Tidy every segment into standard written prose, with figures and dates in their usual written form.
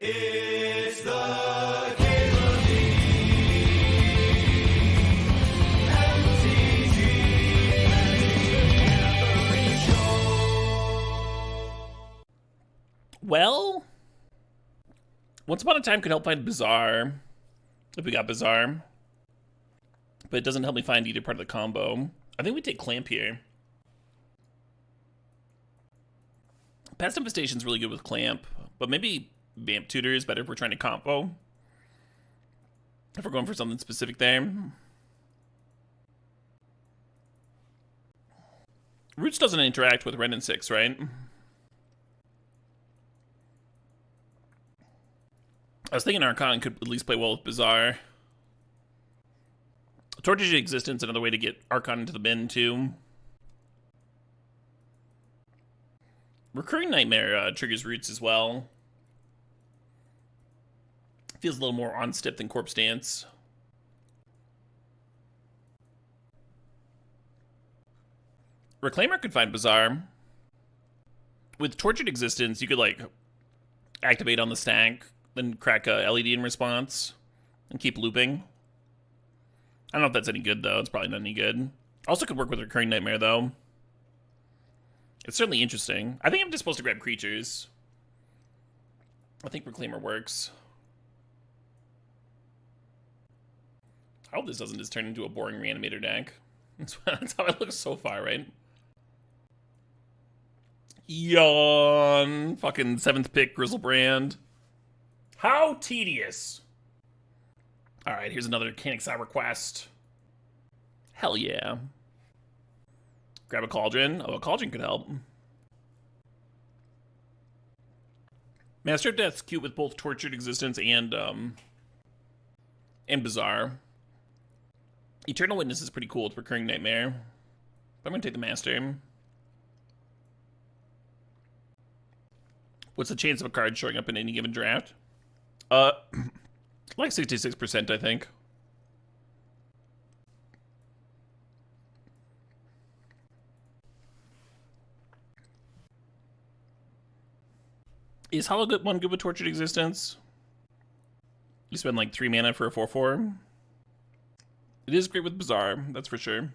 It's the Caleb Lee MTGO Show. Well, once upon a time could help find Bizarre, if we got Bizarre. But it doesn't help me find either part of the combo. I think we take Clamp here. Past Infestation's really good with Clamp, but maybe Vamp Tutor is better if we're trying to combo. If we're going for something specific there. Roots doesn't interact with Ren and 6, right? I was thinking Archon could at least play well with Bizarre. Tortured Existence, another way to get Archon into the bin, too. Recurring Nightmare triggers Roots as well. Feels a little more on-stip than Corpse Dance. Reclaimer could find Bizarre. With Tortured Existence, you could, like, activate on the stack, then crack a LED in response, and keep looping. I don't know if that's any good, though. It's probably not any good. Also could work with Recurring Nightmare, though. It's certainly interesting. I think I'm just supposed to grab creatures. I think Reclaimer works. I hope this doesn't just turn into a boring Reanimator deck. That's how it looks so far, right? Yawn. Fucking 7th pick, Grizzlebrand. How tedious. Alright, here's another Canixite request. Hell yeah. Grab a Cauldron. Oh, a Cauldron could help. Master of Death's cute with both Tortured Existence and Bizarre. Eternal Witness is pretty cool with Recurring Nightmare. But I'm gonna take the Master. What's the chance of a card showing up in any given draft? Like 66%, I think. Is Hollow one good with Tortured Existence? You spend like 3 mana for a 4/4. It is great with Bizarre, that's for sure.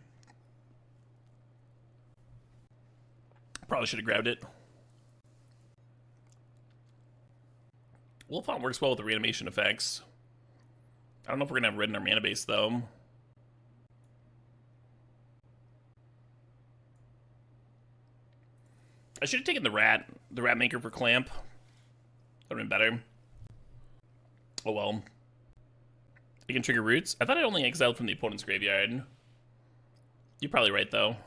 Probably should have grabbed it. Wolfont works well with the reanimation effects. I don't know if we're gonna have red in our mana base though. I should have taken the rat maker for Clamp. That would have been better. Oh well. You can trigger Roots? I thought I only exiled from the opponent's graveyard. You're probably right though.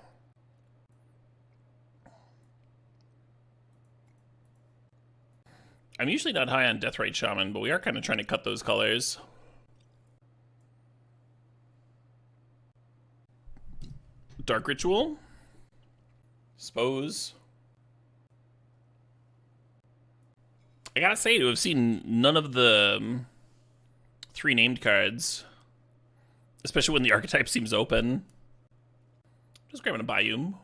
I'm usually not high on Deathrite Shaman, but we are kind of trying to cut those colors. Dark Ritual. Suppose. I gotta say, to have seen none of the 3 named cards, especially when the archetype seems open. Just grabbing a Biome.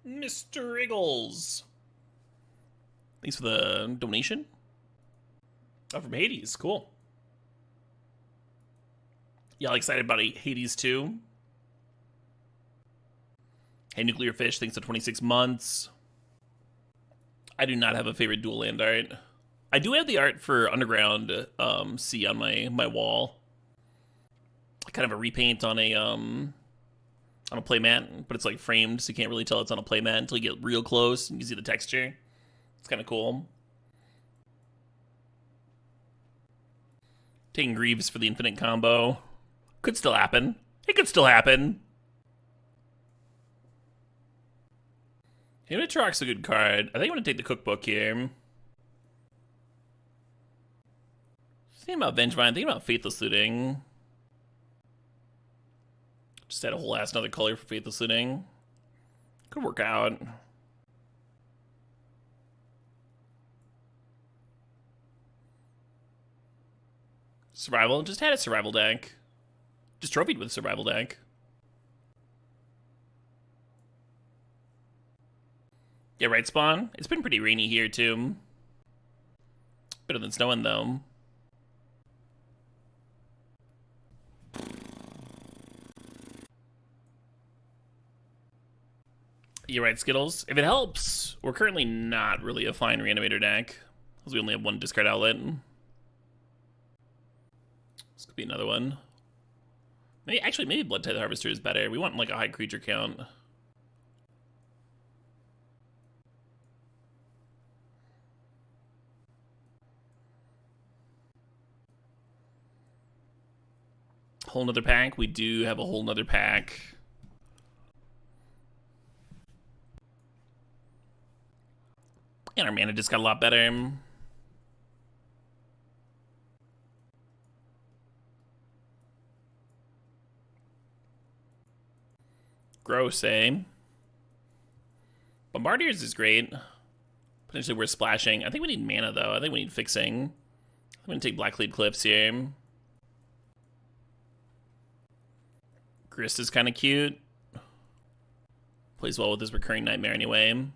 Mr. Iggles. Thanks for the donation. Oh, from Hades. Cool. Y'all excited about Hades 2? Hey, Nuclear Fish, thanks to 26 months. I do not have a favorite dual land art. I do have the art for Underground Sea on my wall. Kind of a repaint on a playmat, but it's like framed, so you can't really tell it's on a playmat until you get real close and you see the texture. It's kind of cool. Taking Greaves for the infinite combo. Could still happen. It could still happen. Himitrock's a good card. I think I'm going to take the Cookbook here. Thinking about Vengevine, thinking about Faithless Looting. Just add a whole ass another color for Faithless Looting. Could work out. Survival, just had a survival deck. Just trophied with a survival deck. Yeah, right, Spawn? It's been pretty rainy here, too. Better than snowing, though. You're right, Skittles. If it helps, we're currently not really a fine reanimator deck, because we only have one discard outlet. This could be another one. Maybe Blood Tithe Harvester is better. We want like a high creature count. Whole nother pack. We do have a whole nother pack. And our mana just got a lot better. Gross, eh? Bombardiers is great. Potentially worth splashing. I think we need mana, though. I think we need fixing. I'm going to take Blacklead Cliffs here. Grist is kind of cute. Plays well with this Recurring Nightmare anyway.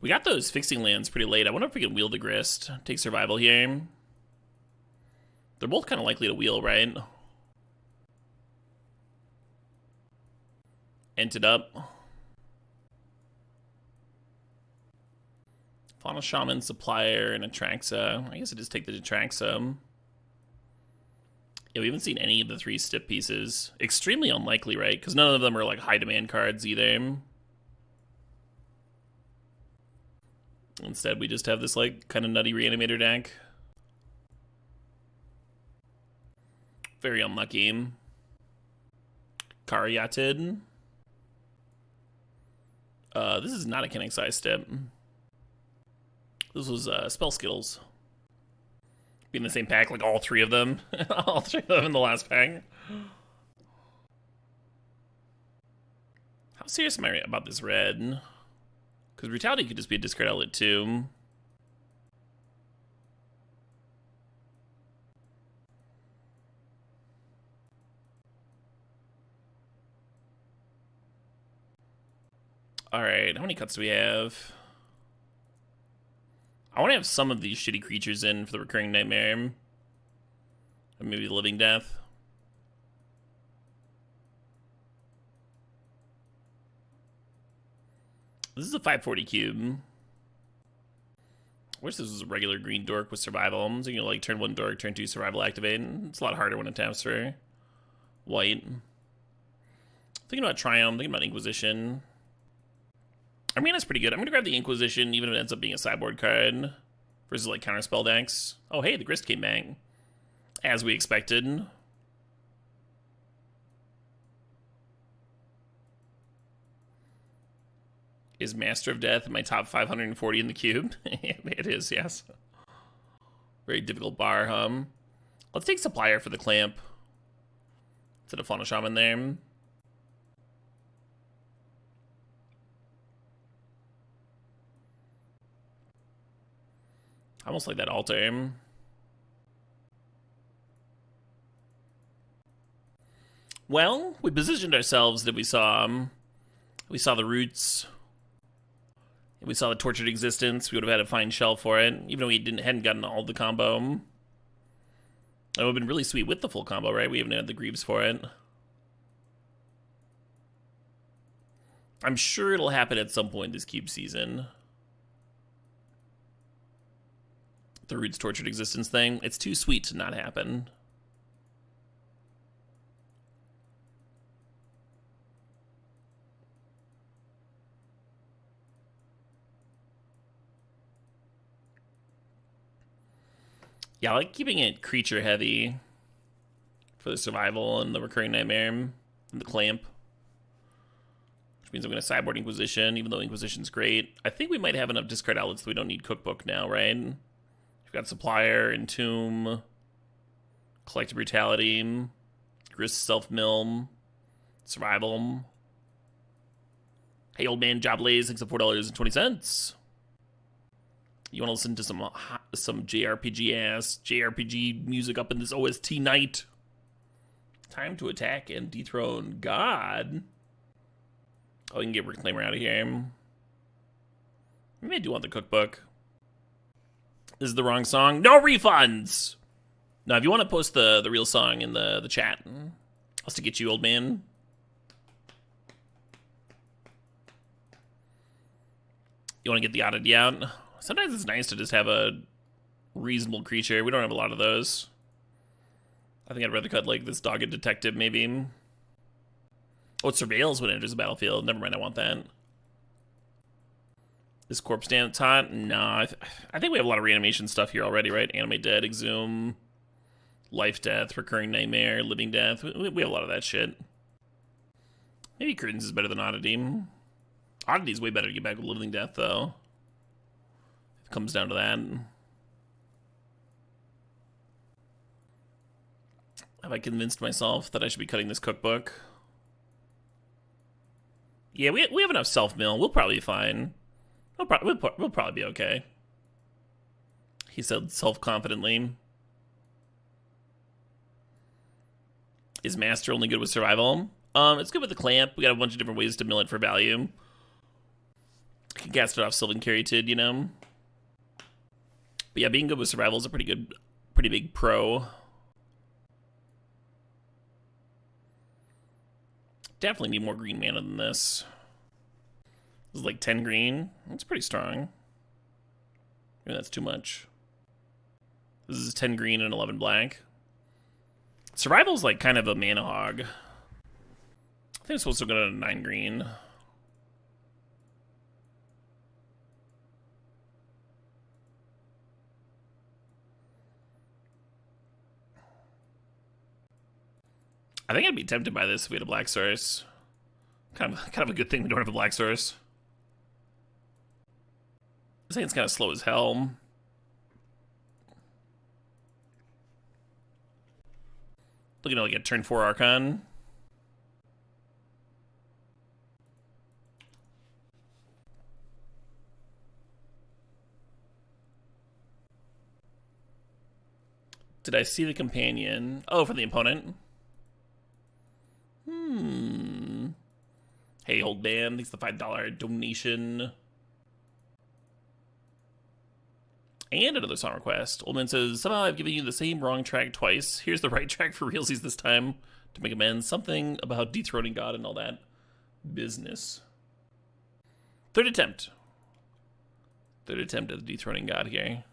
We got those fixing lands pretty late. I wonder if we can wheel the Grist. Take survival here. They're both kind of likely to wheel, right? Entered up. Fauna Shaman, Supplier, and Atraxa. I guess I just take the Atraxa. Yeah, we haven't seen any of the 3 stip pieces. Extremely unlikely, right? Because none of them are like high demand cards either. Instead, we just have this like kind of nutty reanimator deck. Very unlucky. Karyated. This is not a Kinnick size step. This was Spell Skittles. Be in the same pack, like all 3 of them. All 3 of them in the last pack. How serious am I about this red? Because Brutality could just be a discard outlet too. Alright, how many cuts do we have? I want to have some of these shitty creatures in for the Recurring Nightmare. And maybe the Living Death. This is a 540 cube. I wish this was a regular green dork with survival. So you can like turn 1 dork, turn 2 survival activate. It's a lot harder when it taps for white. Thinking about Triumph, thinking about Inquisition. I mean, that's pretty good. I'm going to grab the Inquisition, even if it ends up being a sideboard card. Versus, like, counterspell decks. Oh, hey, the Grist came back. As we expected. Is Master of Death in my top 540 in the cube? It is, yes. Very difficult bar, Let's take Supplier for the Clamp. Instead of Fauna Shaman there. Almost like that altar. Well, we positioned ourselves that we saw the roots. We saw the Tortured Existence. We would have had a fine shell for it, even though we hadn't gotten all the combo. It would have been really sweet with the full combo, right? We haven't had the Greaves for it. I'm sure it'll happen at some point this cube season. The Roots Tortured Existence thing. It's too sweet to not happen. Yeah, I like keeping it creature heavy for the survival and the Recurring Nightmare and the Clamp. Which means I'm going to sideboard Inquisition, even though Inquisition's great. I think we might have enough discard outlets that we don't need Cookbook now, right? We've got Supplier, Entomb, Collective Brutality, Grist Self-Mill, Survival. Hey, old man, Job-Lays, thanks for $4.20. You want to listen to some JRPG-ass, JRPG music up in this OST night? Time to attack and dethrone God. Oh, we can get Reclaimer out of here. Maybe I do want the cookbook. This is the wrong song. No refunds! Now, if you want to post the real song in the chat, I'll stick it to you, old man. You want to get the oddity out? Sometimes it's nice to just have a reasonable creature. We don't have a lot of those. I think I'd rather cut, like, this dogged detective, maybe. Oh, it surveils when it enters the battlefield. Never mind, I want that. This corpse dance hot? Nah, I think we have a lot of reanimation stuff here already, right? Animate dead, exhume, life death, recurring nightmare, living death. We have a lot of that shit. Maybe Curtains is better than Oddity. Oddity's way better to get back with living death, though. It comes down to that. Have I convinced myself that I should be cutting this cookbook? Yeah, we have enough self-mill. We'll probably be fine. We'll probably be okay. He said self-confidently. Is Master only good with survival? It's good with the clamp. We got a bunch of different ways to mill it for value. Can cast it off Sylvan Caryatid, you know? But yeah, being good with survival is a pretty big pro. Definitely need more green mana than this. This is like 10 green. That's pretty strong. Maybe that's too much. This is 10 green and 11 black. Survival's like kind of a mana hog. I think I'm supposed to go to 9 green. I think I'd be tempted by this if we had a black source. Kind of a good thing we don't have a black source. I think it's kind of slow as hell. Looking at like a turn 4 Archon. Did I see the companion? Oh, for the opponent. Hey, old man, thanks for the $5 donation. And another song request. Old man says, somehow I've given you the same wrong track twice. Here's the right track for realsies this time to make amends. Something about dethroning God and all that business. Third attempt. Third attempt at dethroning God here.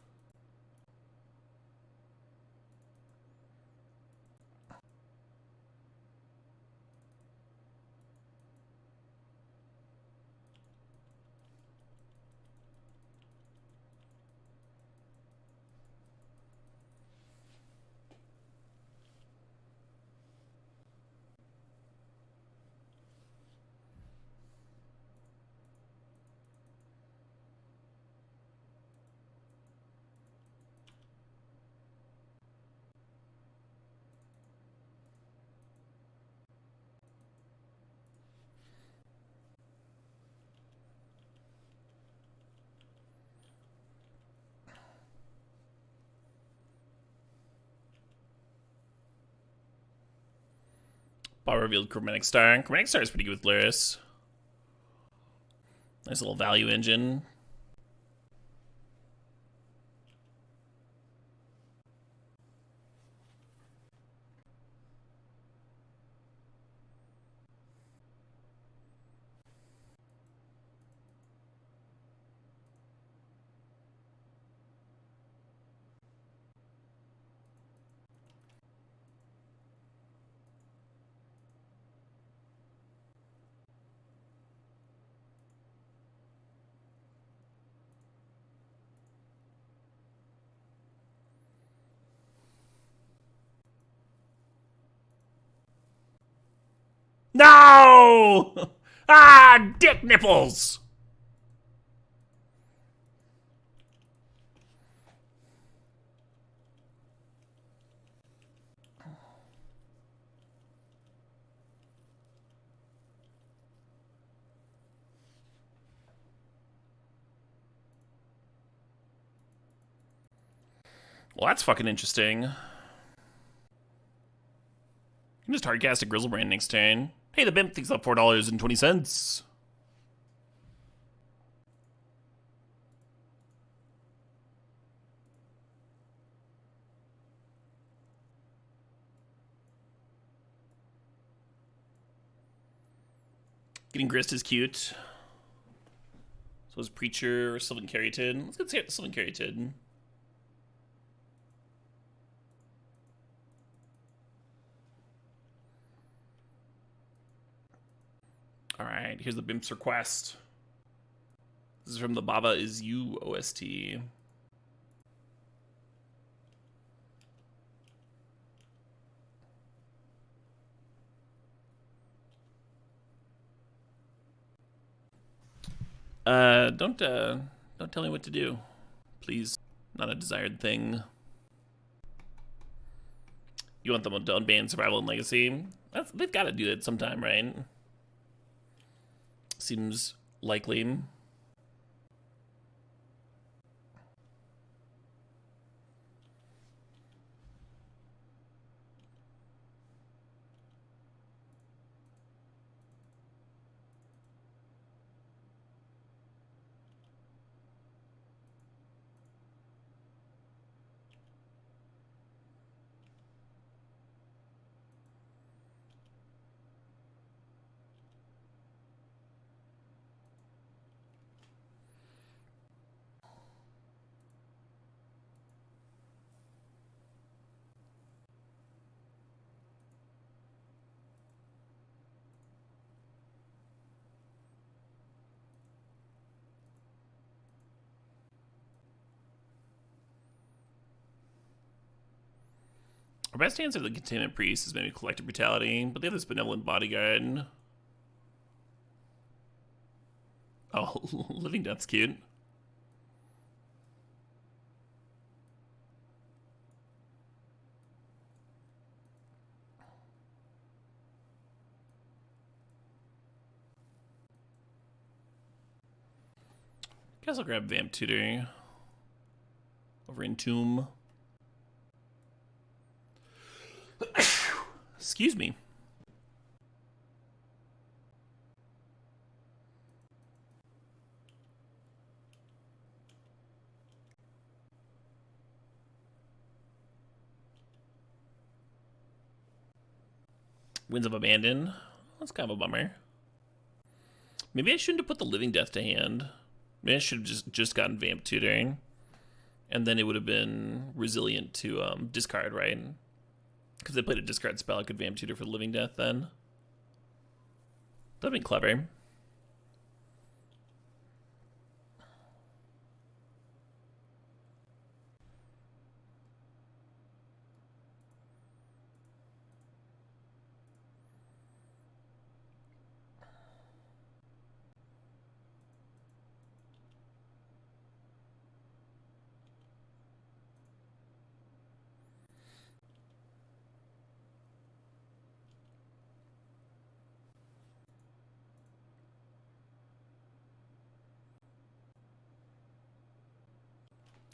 Bar revealed Chromatic Star. Chromatic Star is pretty good with Luris. Nice little value engine. No! Ah, dick nipples! Well, that's fucking interesting. You can just hardcast a Grizzlebrand next turn. Hey, the Bimp thinks up $4.20. Getting grist is cute. So is Preacher or Sylvan Caryatid. Let's go Sylvan Caryatid. Alright, here's the Bimps request. This is from the Baba Is You OST. Don't tell me what to do. Please. Not a desired thing. You want them to unban Survival and Legacy? They've got to do that sometime, right? Seems likely. Our best answer to the Containment Priest is maybe Collective Brutality, but they have this Benevolent Bodyguard. Oh, Living Death's cute. Guess I'll grab Vamp Tutor over in Tomb. Excuse me. Winds of Abandon. That's kind of a bummer. Maybe I shouldn't have put the Living Death to hand. Maybe I should have just gotten Vamp Tutoring. And then it would have been resilient to discard, right? Because they played a discard spell, I could Vamp Tutor for the Living Death then. That'd be clever.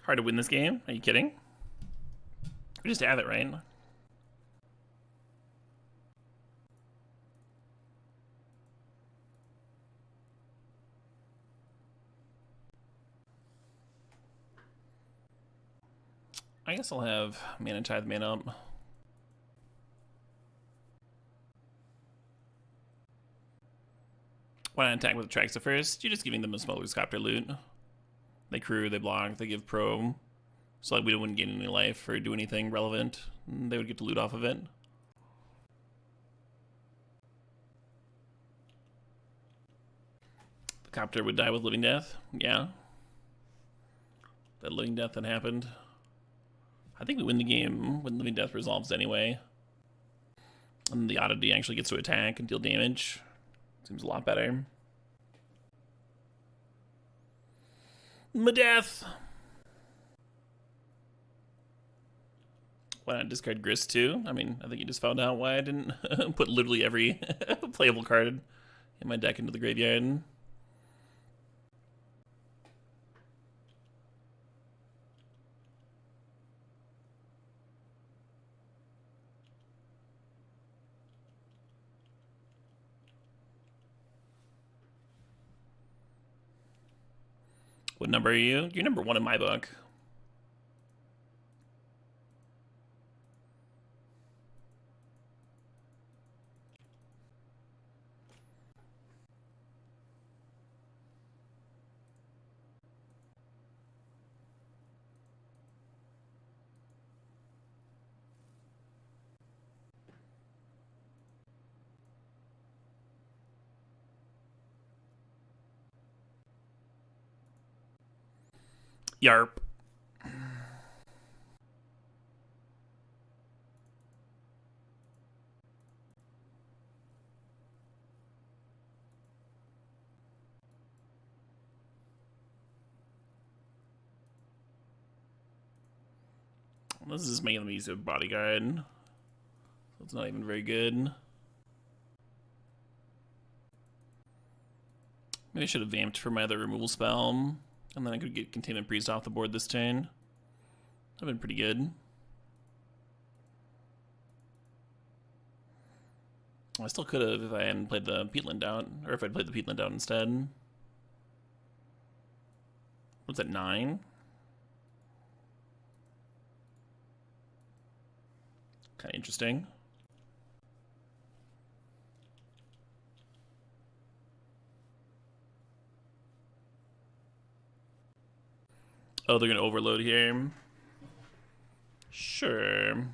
Hard to win this game? Are you kidding? We just have it, right? I guess I'll have Mana Tithe, Mana Up. Why not attack with Atraxa first? You're just giving them a smuggler's copter loot. They crew, they block, they give pro. So like we wouldn't gain any life or do anything relevant. They would get to loot off of it. The copter would die with Living Death. Yeah. That Living Death that happened. I think we win the game when Living Death resolves anyway. And the Oddity actually gets to attack and deal damage. Seems a lot better. My death! Why not discard Grist too? I mean, I think you just found out why I didn't put literally every playable card in my deck into the graveyard. What number are you? You're number 1 in my book. Yarp. This is making me use a bodyguard. So it's not even very good. Maybe I should have vamped for my other removal spell. And then I could get Containment Priest off the board this turn. That would have been pretty good. I still could have if I hadn't played the Peatland out. Or if I'd played the Peatland out instead. What's that, 9? Kind of interesting. Oh, they're going to overload here. Sure.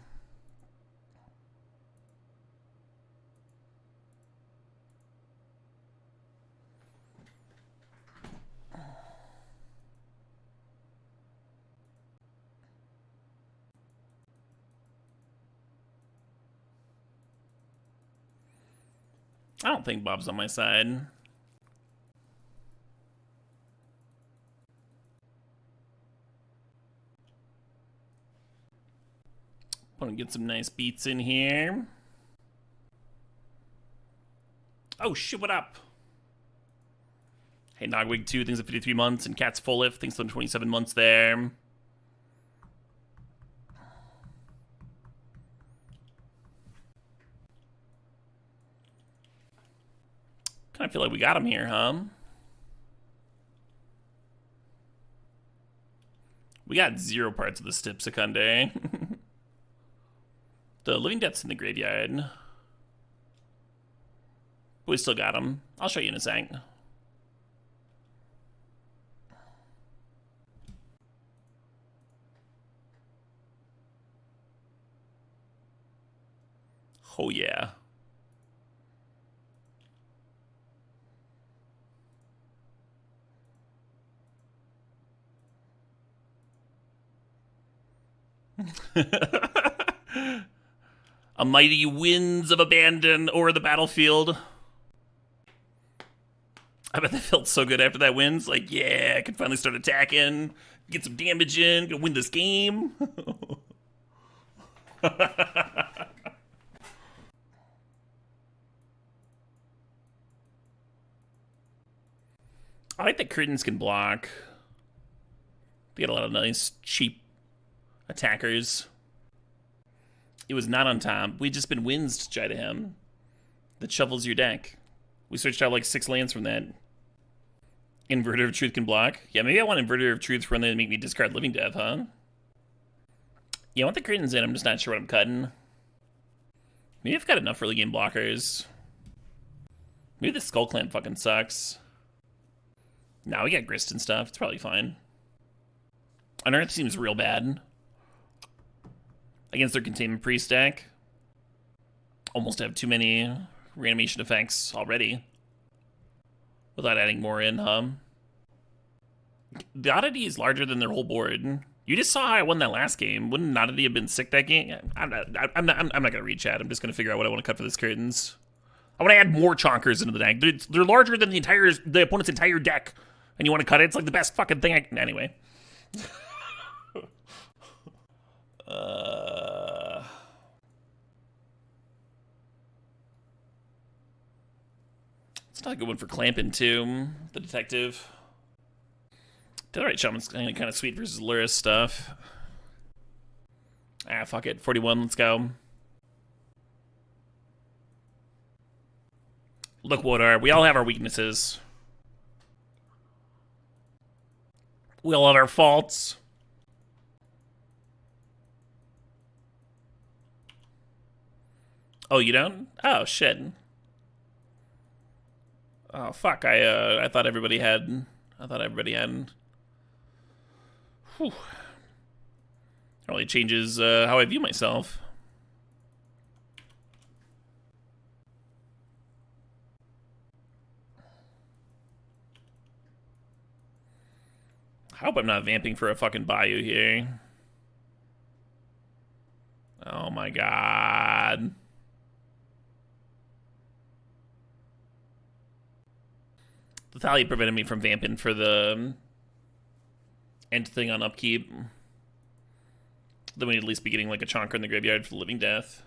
I don't think Bob's on my side. Want to get some nice beats in here. Oh shit, what up? Hey, Nogwig 2 thinks of 53 months, and Cat's Full Lift thinks of 27 months there. Kind of feel like we got him here, huh? We got 0 parts of the Stip Secunde. The Living Death's in the graveyard. But we still got him. I'll show you in a sec. Oh yeah. A mighty winds of abandon over the battlefield. I bet that felt so good after that wins. Like, yeah, I can finally start attacking, get some damage in, gonna win this game. I like that Critins can block. They get a lot of nice, cheap attackers. It was not on top. We'd just been wins to try to him. That shuffles your deck. We searched out like 6 lands from that. Inverter of Truth can block. Yeah, maybe I want Inverter of Truth for when they make me discard Living Death, huh? Yeah, I want the Critins in. I'm just not sure what I'm cutting. Maybe I've got enough early game blockers. Maybe the Skull Clamp fucking sucks. Nah, we got Grist and stuff. It's probably fine. Unearth seems real bad. Against their Containment Priest deck. Almost have too many reanimation effects already. Without adding more in, huh? The Oddity is larger than their whole board. You just saw how I won that last game. Wouldn't Oddity have been sick that game? I'm not gonna read chat. I'm just gonna figure out what I want to cut for this Curtains. I want to add more Chonkers into the deck. They're larger than the opponent's entire deck. And you want to cut it? It's like the best fucking thing I can... Anyway. It's not a good one for clamping too. The detective. Alright, Shaman's kind of sweet versus Luris stuff. Ah, fuck it. 41, let's go. Look, what we all have our weaknesses. We all have our faults. Oh, you don't? Oh, shit. Oh, fuck. I thought everybody had... Whew. It really changes how I view myself. I hope I'm not vamping for a fucking Bayou here. Oh my god. The Thalia prevented me from vamping for the end thing on upkeep. Then we'd at least be getting like a chonker in the graveyard for the Living Death.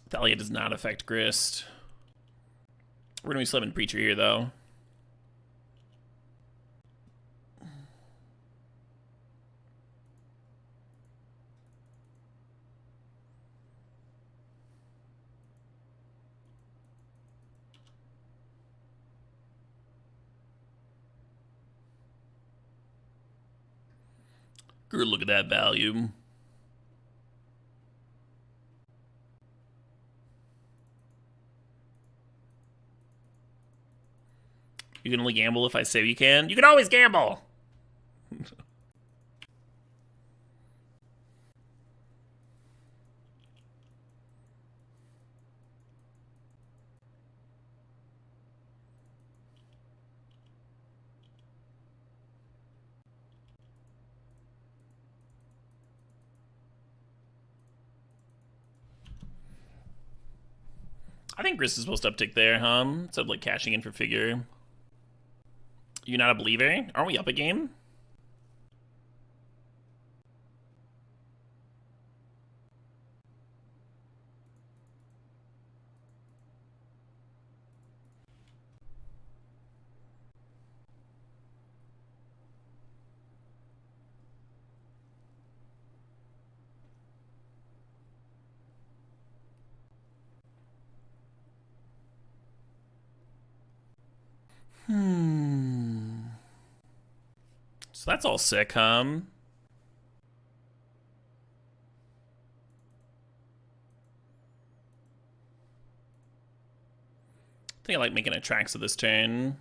Thalia does not affect Grist. We're gonna be Summon Preacher here though. Good, look at that value. You can only gamble if I say you can. You can always gamble! I think Grist is supposed to uptick there, huh? Instead of like cashing in for figure. You're not a believer? Aren't we up a game? So that's all sick, huh? I think I like making attracts of this turn.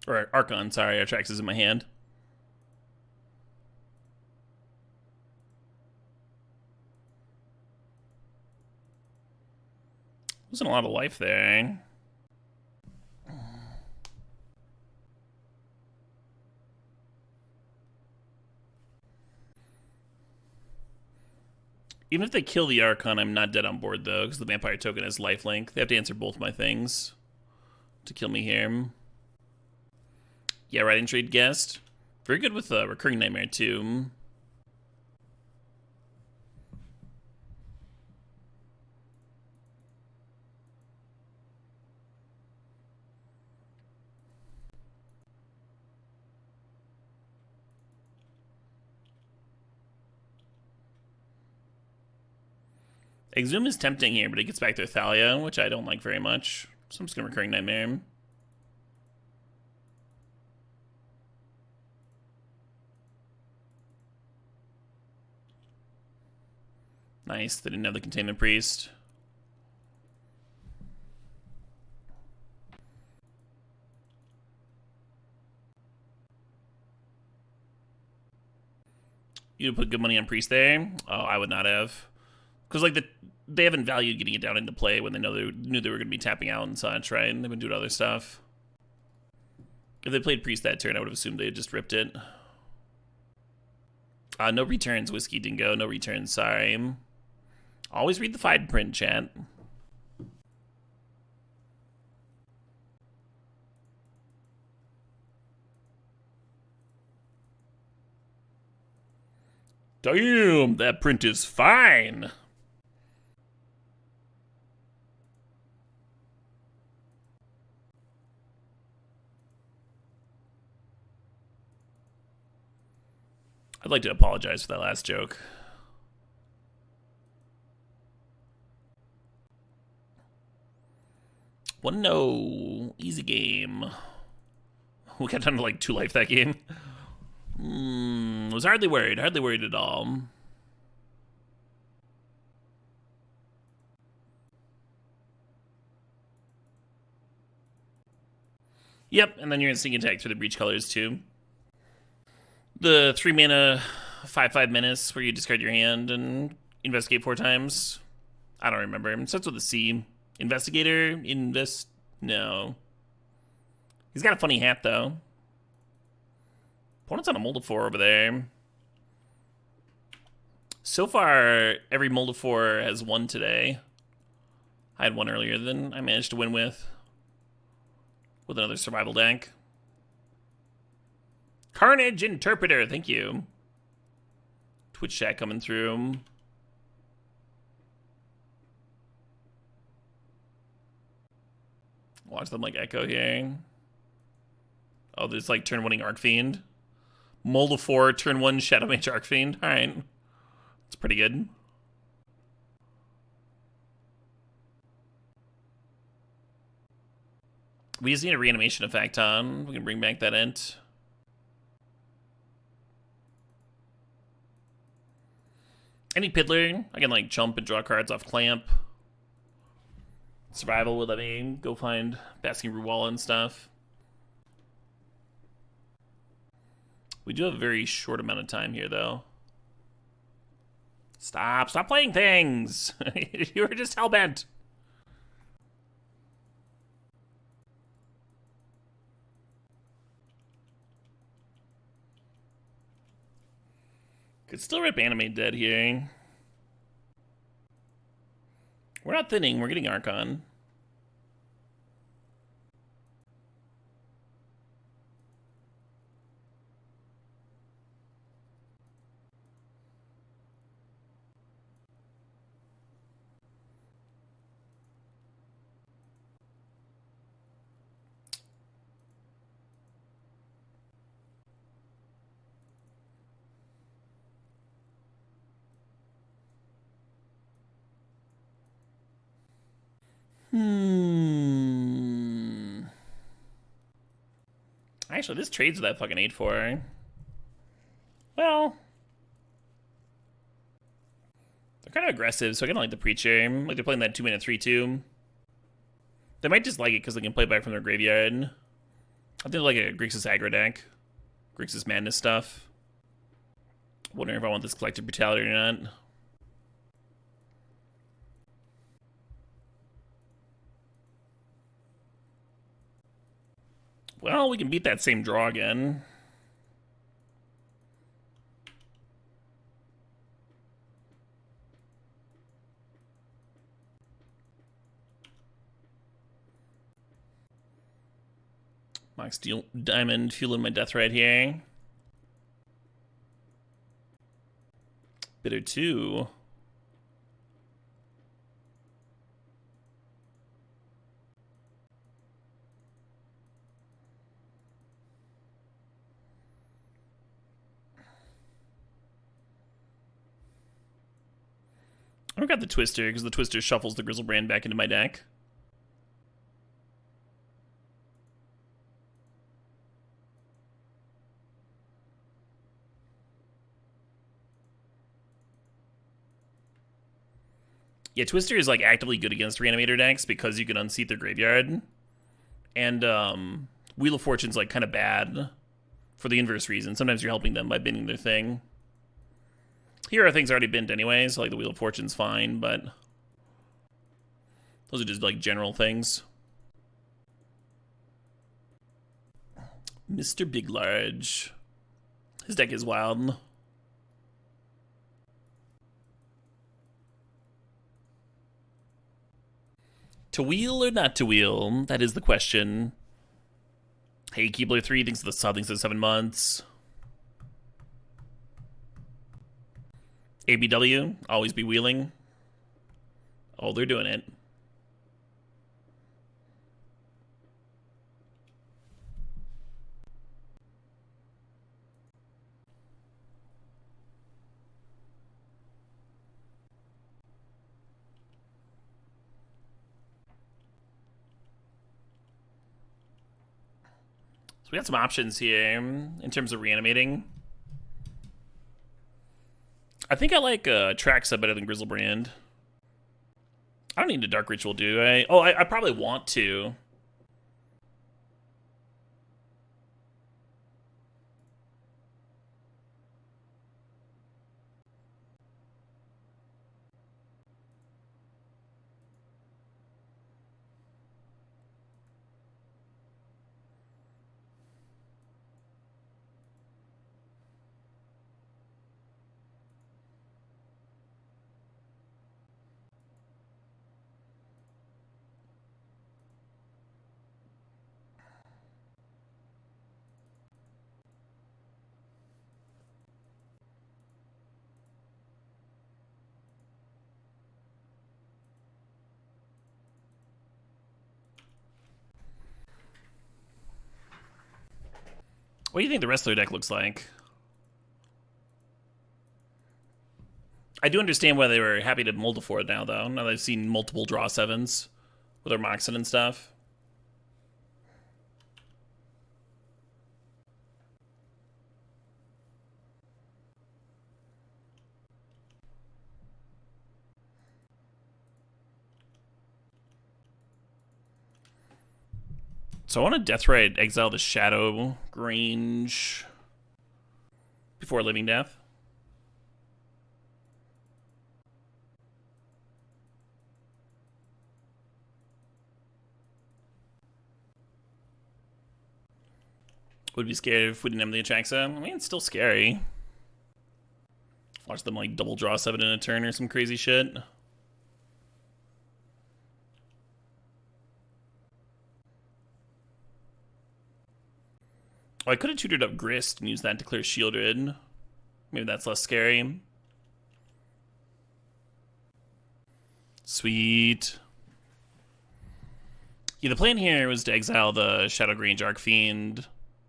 Or Archon, sorry, Artrax is in my hand. Wasn't a lot of life there. Even if they kill the Archon, I'm not dead on board though, because the Vampire token has lifelink. They have to answer both my things to kill me here. Yeah, right in trade guest. Very good with Recurring Nightmare too. Exhume is tempting here, but it gets back to Thalia, which I don't like very much. So I'm just going to Recurring Nightmare. Nice, they didn't have the Containment Priest. You put good money on Priest there? Oh, I would not have. Because like they haven't valued getting it down into play when they knew they were going to be tapping out and such, right? And they've been doing other stuff. If they played Priest that turn, I would have assumed they had just ripped it. No returns, Whiskey Dingo. No returns, sorry. Always read the fine print, chat. Damn, that print is fine. I'd like to apologize for that last joke. One no, easy game. We got down to like 2 life that game. Was hardly worried at all. Yep, and then you're instant attack through the breach colors too. The 3 mana 5/5 menace where you discard your hand and investigate 4 times. I don't remember. It starts with a C. Investigator? No. He's got a funny hat though. Opponent's on a mold of 4 over there. So far, every mold of 4 has won today. I had one earlier than I managed to win with another survival deck. Carnage Interpreter, thank you. Twitch chat coming through. Watch them like echo here. Oh, there's like turn 1 Arcfiend. Mold of 4, turn 1 Shadow Mage Arcfiend. Alright. It's pretty good. We just need a reanimation effect on. We can bring back that int. Any Piddler, I can like jump and draw cards off Clamp. Survival will let me go find Basking Ruwala and stuff. We do have a very short amount of time here, though. Stop playing things! You were just hellbent. Could still rip Animate Dead here. We're not thinning, we're getting Archon. Actually, this trades with that fucking 8/4. Well, they're kind of aggressive, so I kind of like the Preacher. Like they're playing that 2 mana 3/2. They might just like it because they can play back from their graveyard. I think like a Grixis aggro deck. Grixis Madness stuff. Wondering if I want this Collective Brutality or not. Well, we can beat that same draw again. Mox Diamond fueling my death right here. Bitter 2. I got the Twister because the Twister shuffles the Grizzlebrand back into my deck. Yeah, Twister is like actively good against Reanimator decks because you can unseat their graveyard. And Wheel of Fortune's like kind of bad for the inverse reason. Sometimes you're helping them by binning their thing. Here are things already binned anyway, so like the Wheel of Fortune's fine, but those are just like general things. Mr. Big Large. His deck is wild. To wheel or not to wheel? That is the question. Hey, Keebler 3 thinks the sub thinks of 7 months. ABW, always be wheeling. Oh, they're doing it. So we got some options here in terms of reanimating. I think I like Traxa better than Grizzlebrand. I don't need a Dark Ritual, do I? Oh, I probably want to. What do you think the rest of their deck looks like? I do understand why they were happy to multi-for it now, though. Now they've seen multiple draw 7s with their Moxen and stuff. So I want to Deathrite exile the Shadow Grange before Living Death. Would be scary if we didn't have the Atraxa. I mean, it's still scary. Watch them like double draw 7 in a turn or some crazy shit. Oh, I could have tutored up Grist and used that to clear Shieldred. Maybe that's less scary. Sweet. Yeah, the plan here was to exile the Shadow Grange Arcfiend,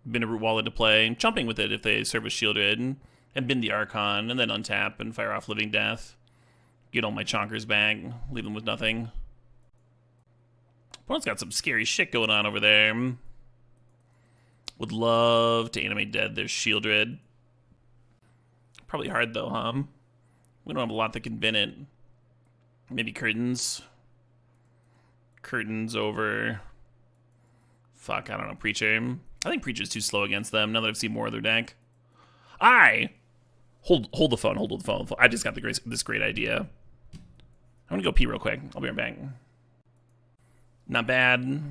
bin a Root Wall into play, jumping with it if they serve as Shieldred, and bin the Archon, and then untap and fire off Living Death. Get all my Chonkers back, leave them with nothing. Opponent's got some scary shit going on over there. Would love to animate dead their Shieldred. Probably hard though, huh? We don't have a lot that can bin it. Maybe Curtains. Curtains over... Fuck, I don't know, Preacher. I think Preacher's too slow against them now that I've seen more of their deck. Hold the phone, hold the phone. I just got this great idea. I'm gonna go pee real quick. I'll be right back. Not bad.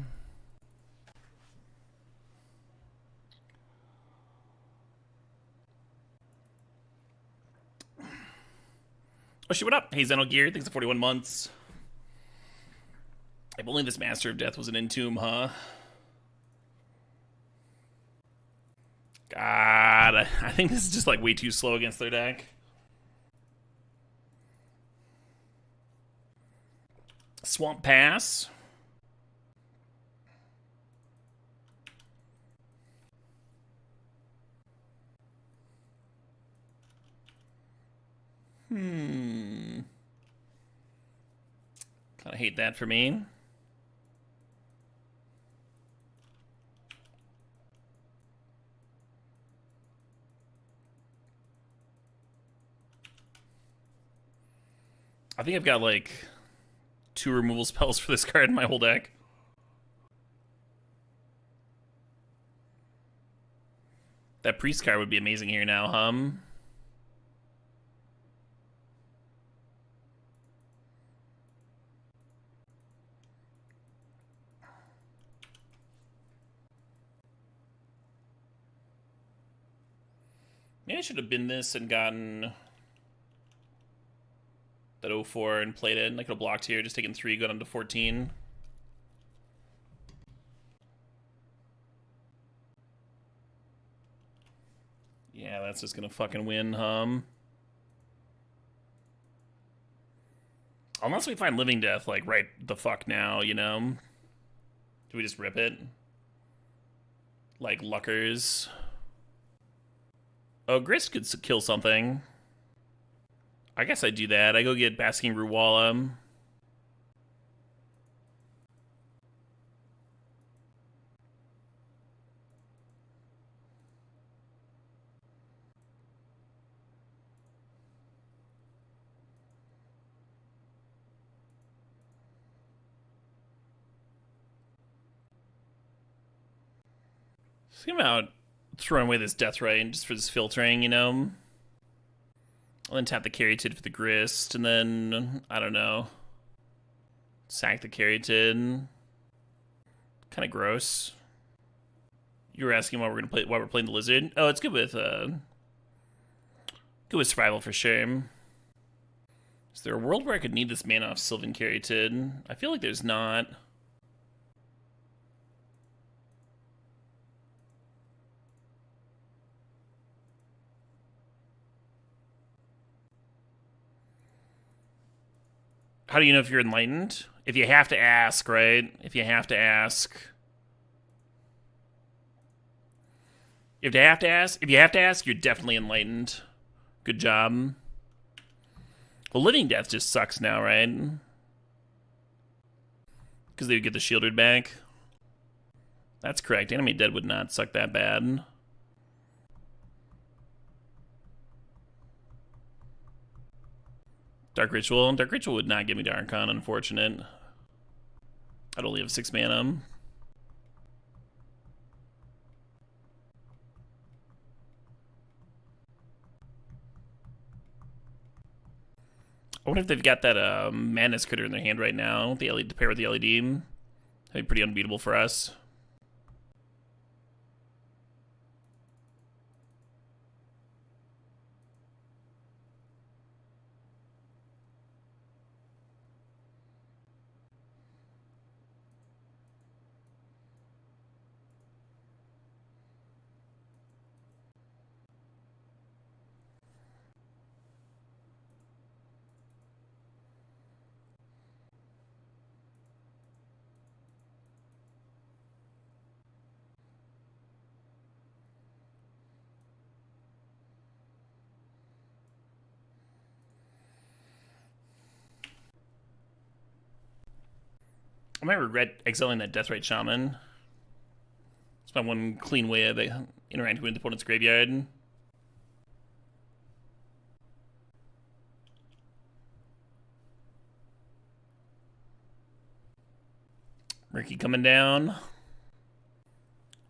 Oh shit, what up? Hey, Xenogear, thanks for 41 months. If only this Master of Death was an Entomb, huh? God, I think this is just like way too slow against their deck. Swamp Pass. Kind of hate that for me. I think I've got like 2 removal spells for this card in my whole deck. That Priest card would be amazing here now, hum. Maybe I should have been this and gotten that 0-4 and played it. I could have blocked here, just taken 3, got on to 14. Yeah, that's just gonna fucking win, hum. Unless we find Living Death, like, right the fuck now, you know? Do we just rip it? Like, Luckers. Oh, Grist could kill something. I guess I do that. I go get Basking Ruwala. Think about throwing away this Deathrite just for this filtering, you know? I'll then tap the Caryatid for the Grist, and then, I don't know, sack the Caryatid. Kind of gross. You were asking why we're playing the Lizard. Oh, it's good with survival for sure. Is there a world where I could need this mana off Sylvan Caryatid? I feel like there's not. How do you know if you're enlightened? If you have to ask, right? If you have to ask. If you have to ask, you're definitely enlightened. Good job. Well, Living Death just sucks now, right? Because they would get the shielded back. That's correct. Enemy Dead would not suck that bad. Dark Ritual. Dark Ritual would not give me Darkon, unfortunate. I'd only have 6 mana. I wonder if they've got that Madness Critter in their hand right now. The LED to pair with the LED. That'd be pretty unbeatable for us. I might regret exiling that Deathrite Shaman. It's my one clean way of interacting with the opponent's graveyard. Murky coming down.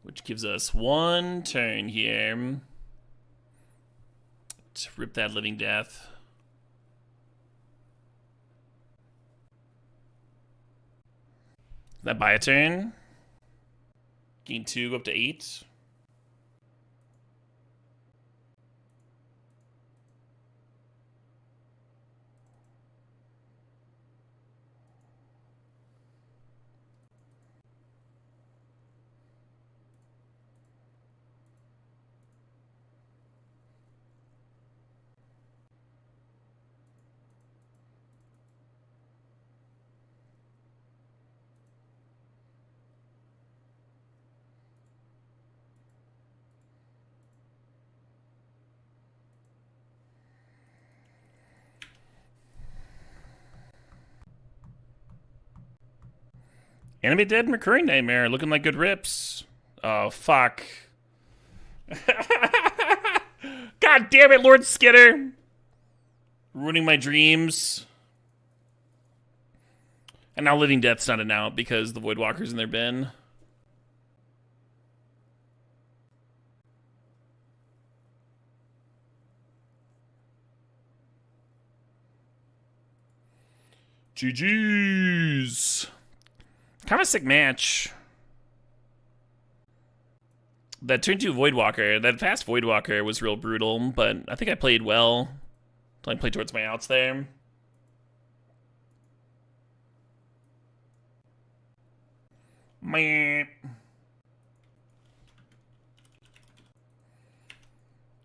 Which gives us 1 turn here. To rip that Living Death. That buy a turn. Gain 2, go up to 8. Enemy Dead and Recurring Nightmare, looking like good rips. Oh, fuck. God damn it, Lord Skitter. Ruining my dreams. And now Living Death's not an out because the Voidwalker's in their bin. GG's. Kind of a sick match. That turn 2 Voidwalker, that fast Voidwalker was real brutal, but I think I played well. I played towards my outs there. Meh.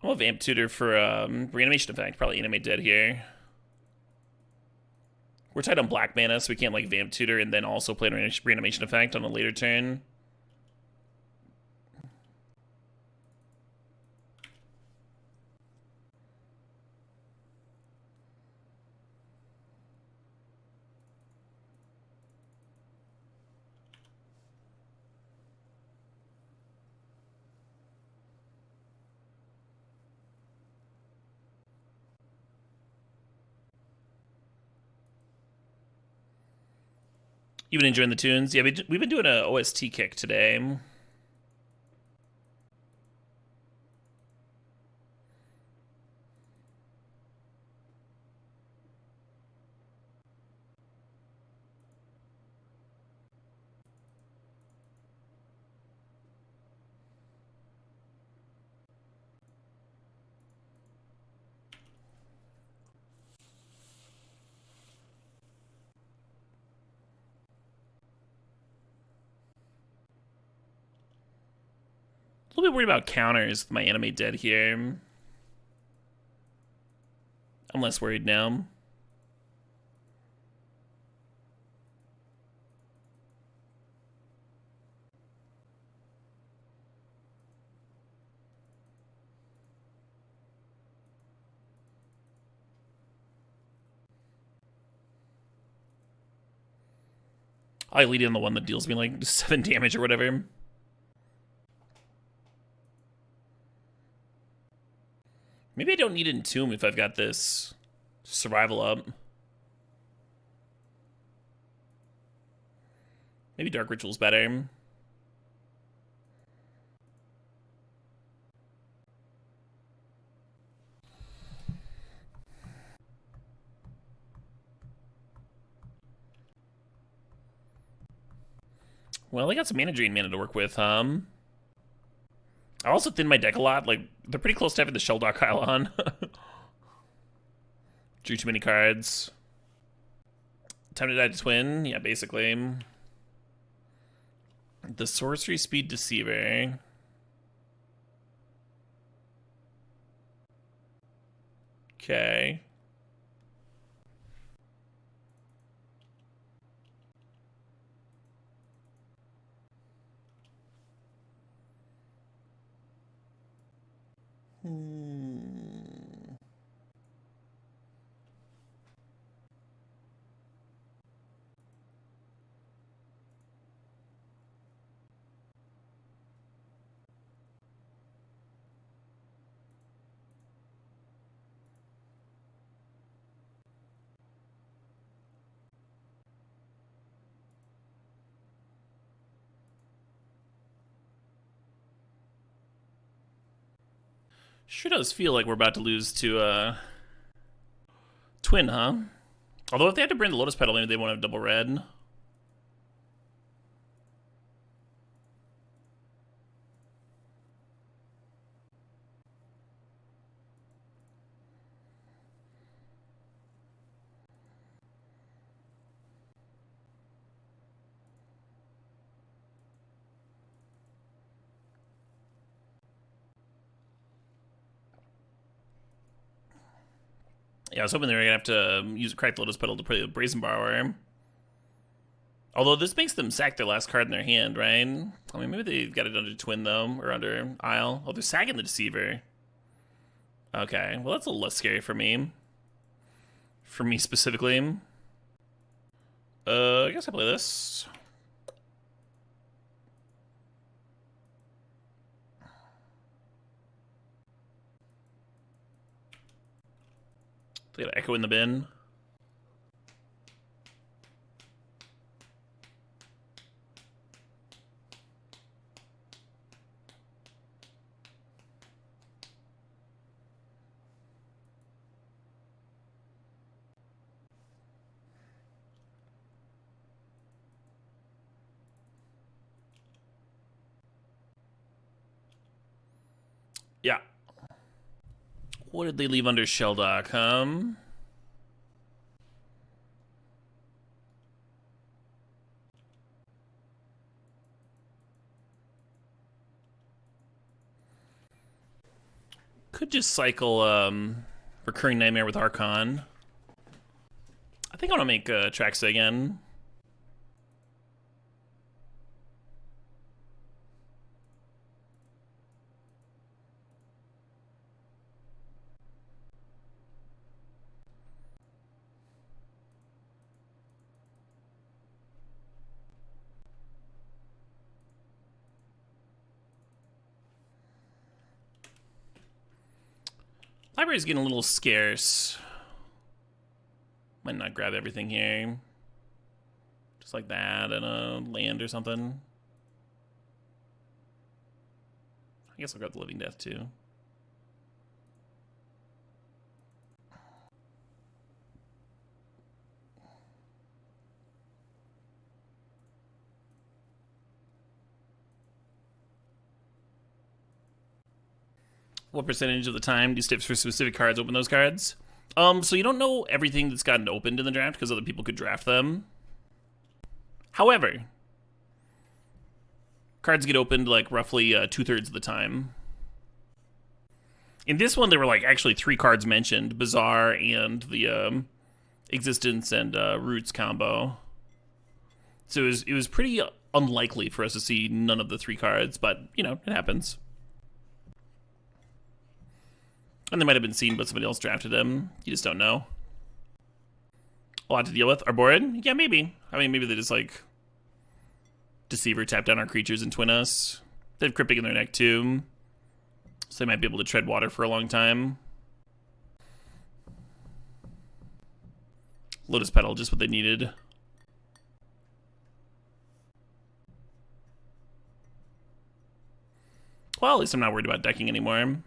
I'll Vamp Tutor for Reanimation Effect. Probably Animate Dead here. We're tied on black mana, so we can't like Vamp Tutor and then also play Reanimation Effect on a later turn. You been enjoying the tunes? Yeah, we've been doing a OST kick today. A little bit worried about counters with my Animate Dead here. I'm less worried now. I lead in the one that deals me like 7 damage or whatever. Maybe I don't need Entomb if I've got this survival up. Maybe Dark Ritual's better. Well, I got some mana drain mana to work with, I also thinned my deck a lot. Like, they're pretty close to having the Shelldock Isle on. Drew too many cards. Time to die to twin. Yeah, basically. The Sorcery Speed Deceiver. Okay. Sure does feel like we're about to lose to Twin, huh? Although if they had to bring the Lotus Petal, maybe they won't have double red. Yeah, I was hoping they were gonna have to use a Cracked Lotus Petal to play the Brazen Borrower. Although this makes them sack their last card in their hand, right? I mean, maybe they got it under Twin, though, or under Isle. Oh, they're sacking the Deceiver. Okay, well, that's a little less scary for me. For me, specifically. I guess I play this. They got Echo in the bin. Yeah. What did they leave under Shelldock, Could just cycle Recurring Nightmare with Archon. I think I want to make Traxa again. Library's getting a little scarce. Might not grab everything here. Just like that and a land or something. I guess I'll grab the Living Death too. What percentage of the time do steps for specific cards open those cards? So you don't know everything that's gotten opened in the draft because other people could draft them. However, cards get opened like roughly 2/3 of the time. In this one, there were like actually 3 cards mentioned: Bazaar and the Existence and Roots combo. So it was pretty unlikely for us to see none of the 3 cards, but you know, it happens. And they might have been seen, but somebody else drafted them. You just don't know. A lot to deal with. Are bored? Yeah, maybe. I mean, maybe they just like Deceiver tap down our creatures and twin us. They have Cryptic in their deck too, so they might be able to tread water for a long time. Lotus Petal, just what they needed. Well, at least I'm not worried about decking anymore.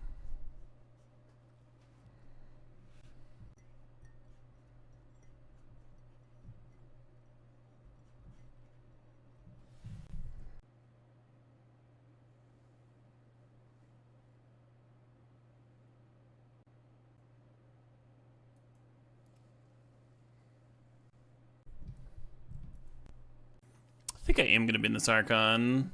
I think I am going to bin this Archon.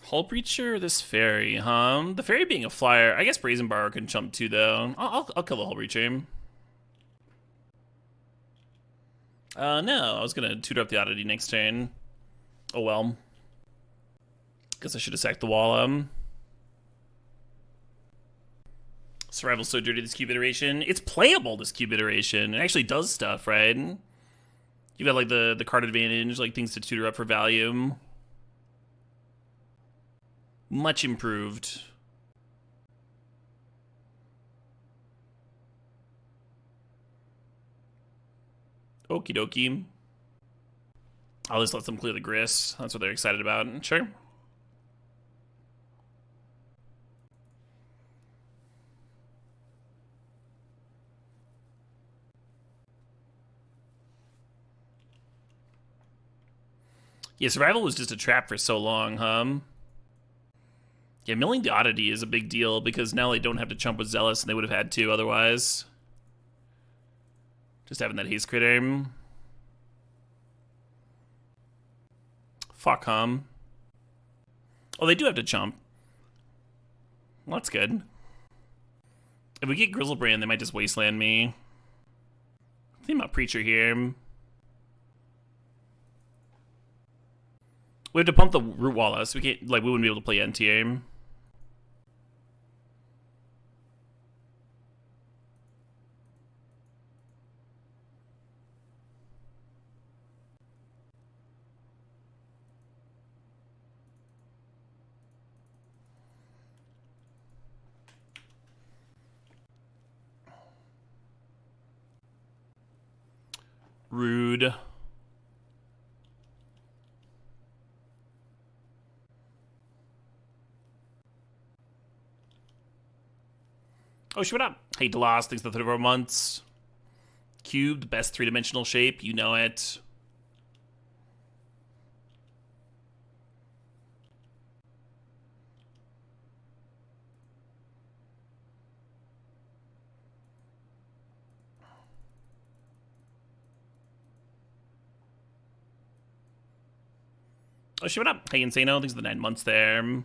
Hull Breacher or this Fairy, huh? The Fairy being a flyer. I guess Brazen Borrower can chump too, though. I'll kill the Hull Breacher. No, I was gonna tutor up the Oddity next turn. Oh well. Guess I should have sacked the wall. Survival's so dirty this cube iteration. It's playable, this cube iteration. It actually does stuff, right? You've got like the card advantage, like things to tutor up for value. Much improved. Okie dokie. I'll just let them clear the Gris. That's what they're excited about. Sure. Yeah, Survival was just a trap for so long, huh? Yeah, milling the Oddity is a big deal because now they don't have to chump with Zealous and they would have had to otherwise. Just having that haste critter. Fuck, Oh, they do have to chump. Well, that's good. If we get Grizzlebrand, they might just wasteland me. Think about Preacher here. We have to pump the Root Wallace. We can't, like, we wouldn't be able to play NTA. Rude. Oh, shit, what up? Hate to lost. Thanks for the 34 months. Cubed, best three-dimensional shape. You know it. Oh, shit, what up? Hey, Insano. Thanks for the 9 months there.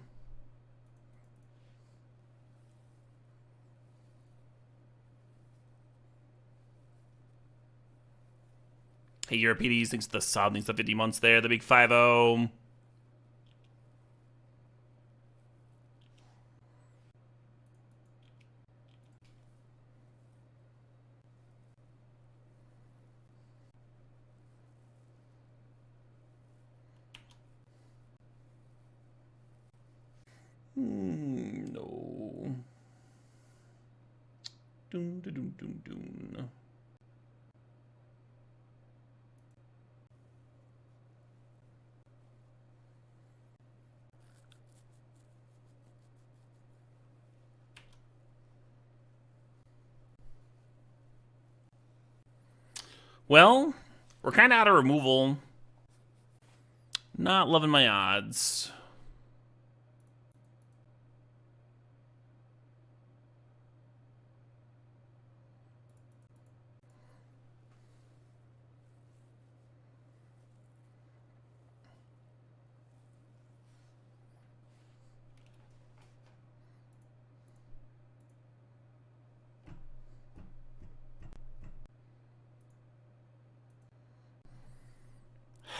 Hey, Euripides. Thanks for the sub. Thanks for the 50 months there. The big 5-0. No. Doom, doom, doom, doom. Well, we're kind of out of removal. Not loving my odds.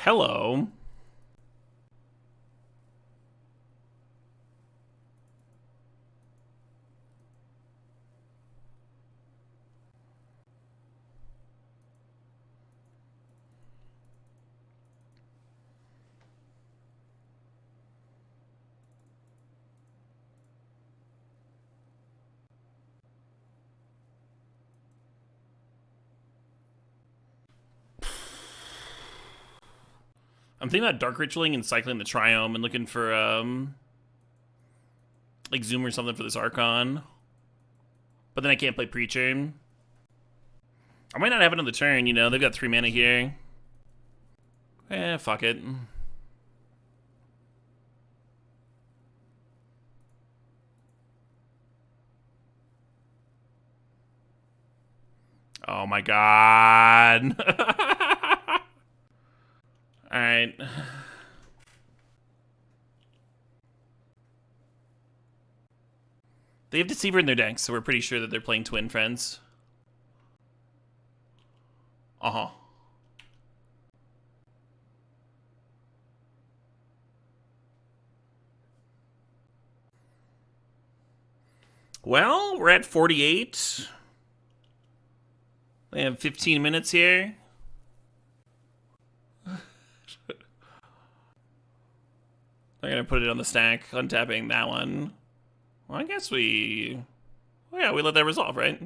Hello. I'm thinking about Dark Ritualing and cycling the Triome and looking for, like Zoom or something for this Archon. But then I can't play Preacher. I might not have another turn, you know? They've got 3 mana here. Fuck it. Oh my god. Alright. They have Deceiver in their deck, so we're pretty sure that they're playing Twin Friends. Uh-huh. Well, we're at 48. We have 15 minutes here. I'm gonna put it on the stack, untapping that one. Well, I guess we... Well, yeah, we let that resolve, right?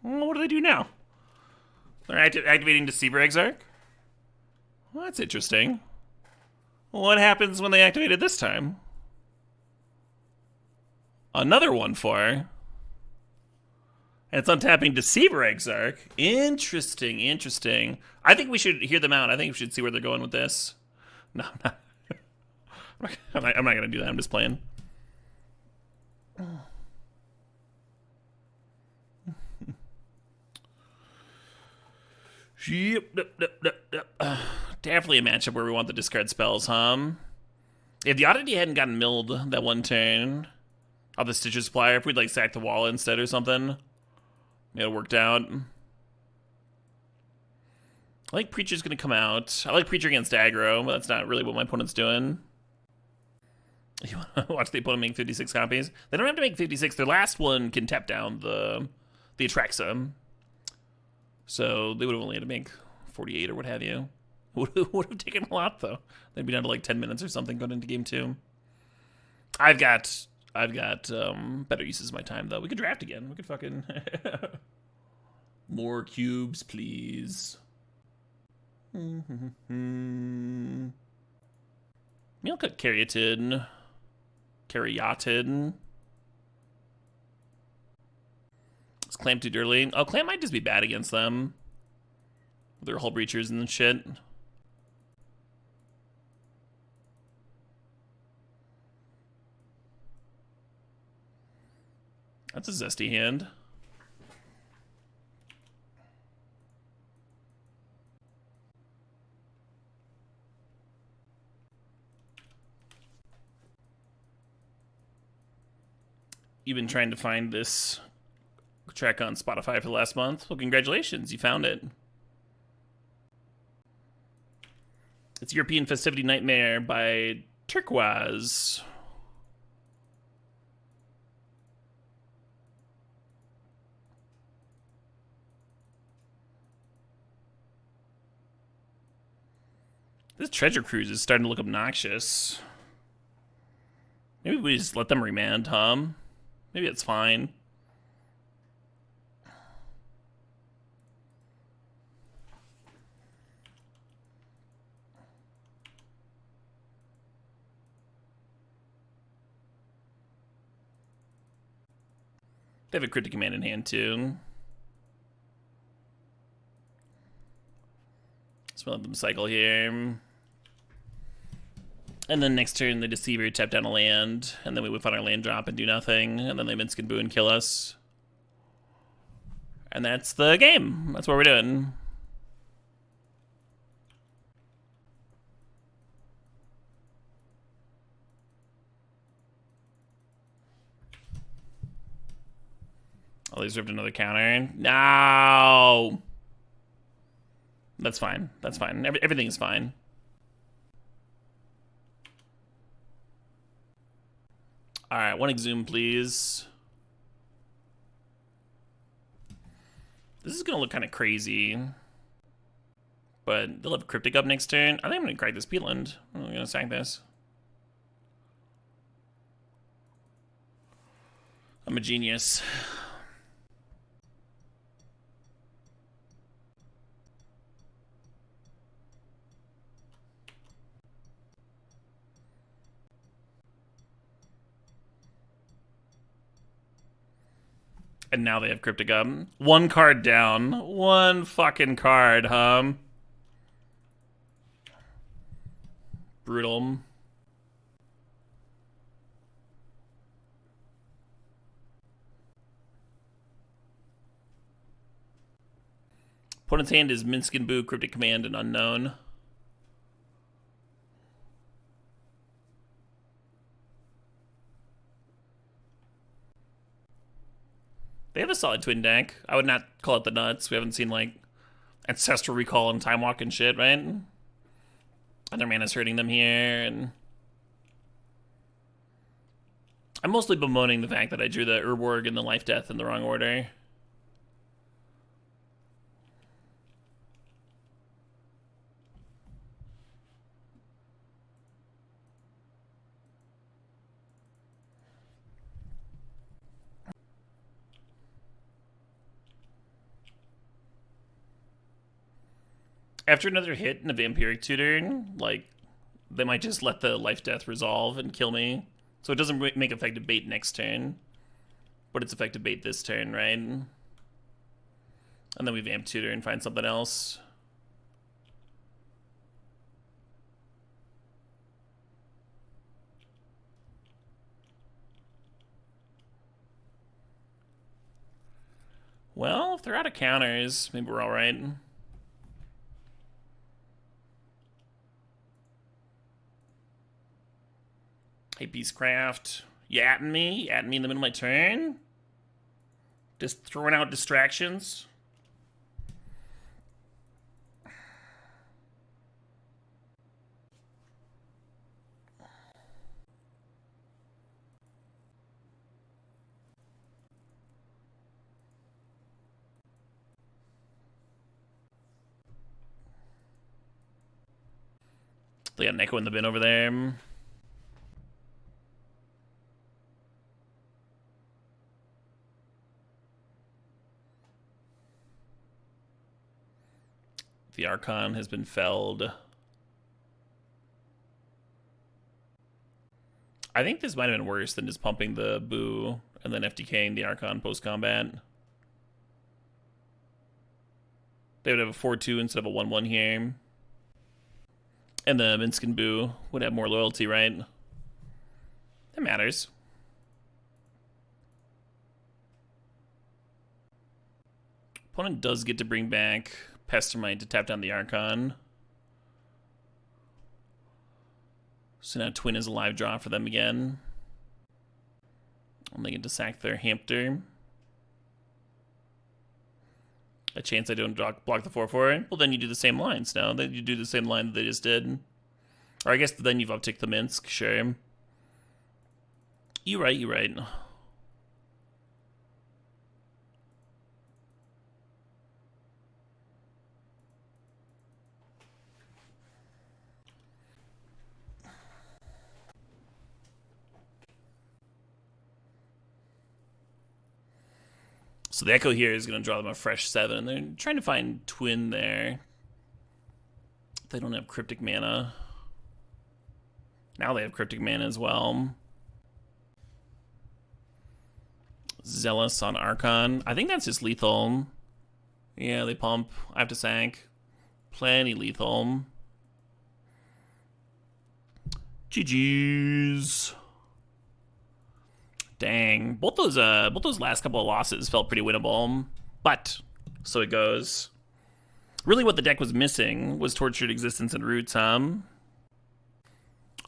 Well, what do they do now? They're activating Deceiver Exarch? Well, that's interesting. What happens when they activate it this time? Another 1/4. And it's untapping Deceiver Exarch. Interesting, interesting. I think we should hear them out. I think we should see where they're going with this. No, I'm not going to do that. I'm just playing. Definitely a matchup where we want the discard spells, huh? If the Oddity hadn't gotten milled that one turn of the Stitcher Supplier, if we'd like sack the wall instead or something, maybe it worked out. I like Preacher's gonna come out. I like Preacher against aggro, but that's not really what my opponent's doing. You want to watch the opponent make 56 copies? They don't have to make 56. Their last one can tap down the Atraxa. So they would have only had to make 48 or what have you. Would have taken a lot though. They'd be down to like 10 minutes or something going into game 2. I've got better uses of my time though. We could draft again. We could fucking more cubes, please. Maybe I'll cut Caryatid. Is Clamp too early? Oh, Clamp might just be bad against them. Their Hull Breachers and shit. That's a zesty hand. You've been trying to find this track on Spotify for the last month. Well, congratulations, you found it. It's European Festivity Nightmare by Turquoise. This Treasure Cruise is starting to look obnoxious. Maybe we just let them remand, huh? Maybe it's fine. They have a Cryptic Command in hand, too. Let's let them cycle here. And then next turn, the Deceiver tap down a land, and then we whip on our land drop and do nothing, and then they Minsc and Boo and kill us. And that's the game. That's what we're doing. Oh, he's ripped another counter. No! That's fine. That's fine. Everything is fine. Alright, one Exhume, please. This is gonna look kind of crazy. But they'll have Cryptic up next turn. I think I'm gonna crack this Peatland. I'm gonna sack this. I'm a genius. And now they have Cryptic up. One card down. One fucking card, huh? Brutal. Opponent's hand is Minsc and Boo, Cryptic Command, and Unknown. They have a solid twin deck. I would not call it the nuts. We haven't seen, like, Ancestral Recall and Time Walk and shit, right? Other mana's hurting them here, and... I'm mostly bemoaning the fact that I drew the Urborg and the Life Death in the wrong order. After another hit in a Vampiric Tutor, like, they might just let the Life Death resolve and kill me. So it doesn't make effective bait next turn. But it's effective bait this turn, right? And then we Vamp Tutor and find something else. Well, if they're out of counters, maybe we're alright. Hey, Beastcraft. You atting me? You atting me in the middle of my turn? Just throwing out distractions? They got an Echo in the bin over there. The Archon has been felled. I think this might have been worse than just pumping the Boo and then FTKing the Archon post-combat. They would have a 4-2 instead of a 1-1 here. And the Minsc and Boo would have more loyalty, right? That matters. Opponent does get to bring back Pestermite to tap down the Archon. So now Twin is a live draw for them again. And they get to sack their Hamster. A chance I don't block the 4/4. Well, then you do the same lines now. Then you do the same line that they just did. Or I guess then you've upticked the Minsc, sure. You're right, you're right. So the Echo here is going to draw them a fresh 7. They're trying to find Twin there. They don't have Cryptic Mana. Now they have Cryptic Mana as well. Zealous on Archon. I think that's just lethal. Yeah, they pump. I have to sack. Plenty lethal. GG's. Dang, both those last couple of losses felt pretty winnable, but so it goes. Really, what the deck was missing was Tortured Existence and Roots. I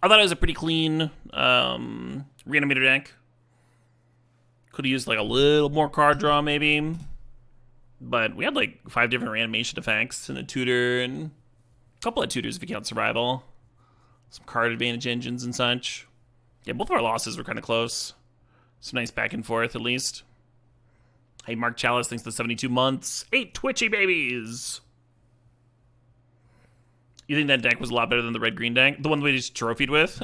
thought it was a pretty clean Reanimator deck. Could have used like a little more card draw maybe, but we had like 5 different reanimation effects and a tutor and a couple of tutors if you count survival, some card advantage engines and such. Yeah, both of our losses were kind of close. Some nice back and forth, at least. Hey, Mark Chalice, thanks for the 72 months. 8 twitchy babies! You think that deck was a lot better than the red-green deck? The one we just trophied with?